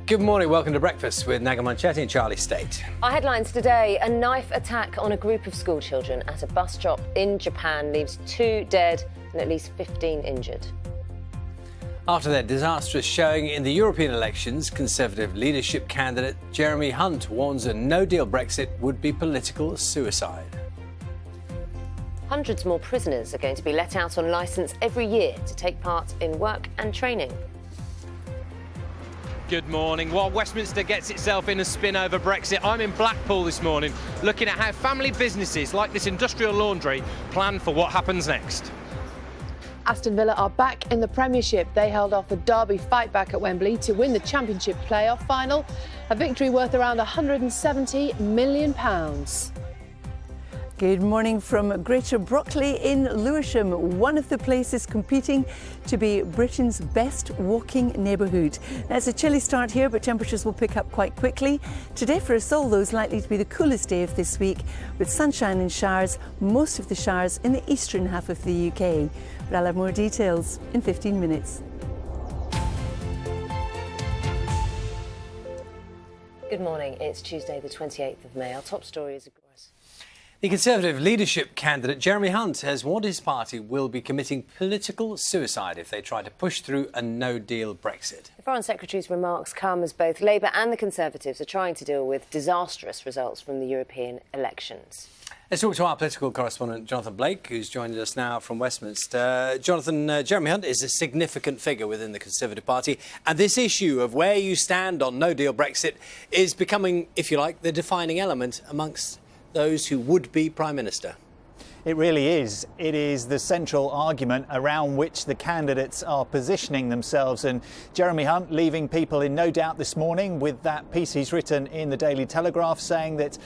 Good morning, welcome to Breakfast with Naga Munchetty and Charlie State. Our headlines today: a knife attack on a group of school children at a bus stop in Japan leaves 2 dead and at least 15 injured. After their disastrous showing in the European elections, Conservative leadership candidate Jeremy Hunt warns a no-deal Brexit would be political suicide. Hundreds more prisoners are going to be let out on licence every year to take part in work and training. Good morning. While Westminster gets itself in a spin over Brexit, I'm in Blackpool this morning looking at how family businesses like this industrial laundry plan for what happens next. Aston Villa are back in the Premiership. They held off a derby fight back at Wembley to win the Championship playoff final, a victory worth around £170 million. Good morning from Greater Brockley in Lewisham, one of the places competing to be Britain's best walking neighbourhood. Now, it's a chilly start here, but temperatures will pick up quite quickly. Today for us all, though, is likely to be the coolest day of this week, with sunshine and showers, most of the showers in the eastern half of the UK. But I'll have more details in 15 minutes. Good morning. It's Tuesday, the 28th of May. Our top story is... The Conservative leadership candidate Jeremy Hunt has warned his party will be committing political suicide if they try to push through a no-deal Brexit. The Foreign Secretary's remarks come as both Labour and the Conservatives are trying to deal with disastrous results from the European elections. Let's talk to our political correspondent Jonathan Blake, who's joined us now from Westminster. Jonathan, Jeremy Hunt is a significant figure within the Conservative Party, and this issue of where you stand on no-deal Brexit is becoming, if you like, the defining element amongst those who would be Prime Minister. It really is. It is the central argument around which the candidates are positioning themselves. And Jeremy Hunt leaving people in no doubt this morning with that piece he's written in the Daily Telegraph saying that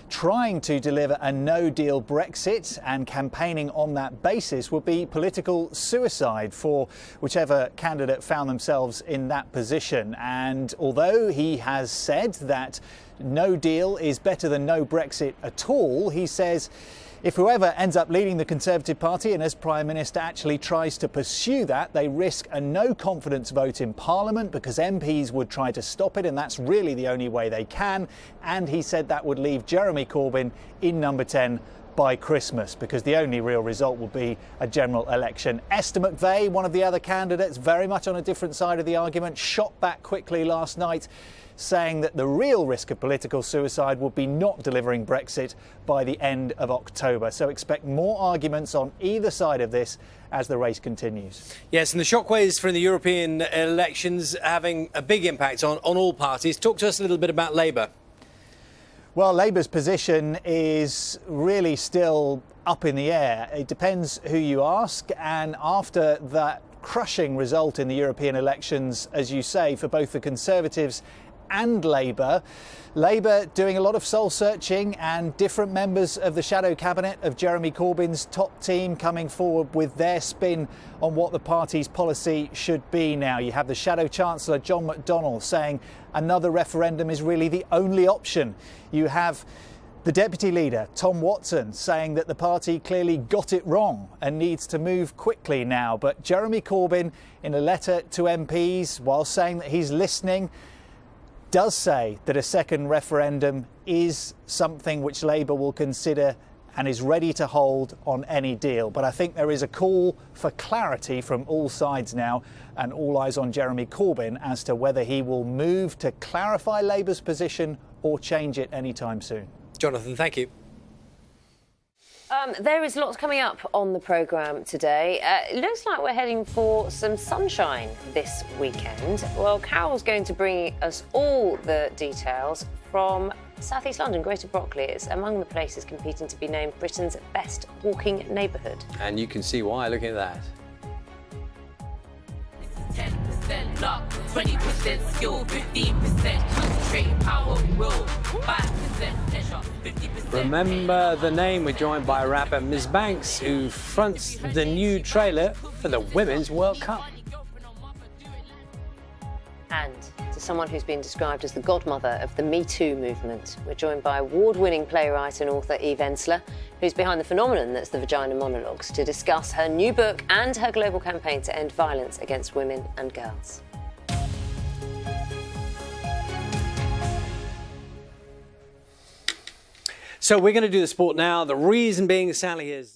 trying to deliver a no-deal Brexit and campaigning on that basis would be political suicide for whichever candidate found themselves in that position. And although he has said that no deal is better than no Brexit at all, he says if whoever ends up leading the Conservative Party and as Prime Minister actually tries to pursue that, they risk a no-confidence vote in Parliament because MPs would try to stop it, and that's really the only way they can. And he said that would leave Jeremy Corbyn in number 10 by Christmas, because the only real result will be a general election. Esther McVey, one of the other candidates, very much on a different side of the argument, shot back quickly last night, saying that the real risk of political suicide would be not delivering Brexit by the end of October. So expect more arguments on either side of this as the race continues. Yes, and the shockwaves from the European elections having a big impact on all parties. Talk to us a little bit about Labour. Well, Labour's position is really still up in the air. It depends who you ask, and after that crushing result in the European elections, as you say, for both the Conservatives and Labour doing a lot of soul searching, and different members of the shadow cabinet of Jeremy Corbyn's top team coming forward with their spin on what the party's policy should be now. You have the shadow chancellor John McDonnell saying another referendum is really the only option. You have the deputy leader, Tom Watson, saying that the party clearly got it wrong and needs to move quickly now. But Jeremy Corbyn, in a letter to MPs, while saying that he's listening, does say that a second referendum is something which Labour will consider and is ready to hold on any deal. But I think there is a call for clarity from all sides now, and all eyes on Jeremy Corbyn as to whether he will move to clarify Labour's position or change it anytime soon. Jonathan, thank you. There is lots coming up on the programme today. It looks like we're heading for some sunshine this weekend. Well, Carol's going to bring us all the details from South East London, Greater Brockley. It's among the places competing to be named Britain's best walking neighbourhood. And you can see why, looking at that. 10% luck, 20% skill, 15% concentrated power, will, 5% pleasure, 50%. Remember the name. We're joined by rapper Ms Banks, who fronts the new trailer for the Women's World Cup. And to someone who's been described as the godmother of the Me Too movement, we're joined by award-winning playwright and author Eve Ensler, who's behind the phenomenon that's the Vagina Monologues, to discuss her new book and her global campaign to end violence against women and girls. So we're going to do the sport now. The reason being, Sally, is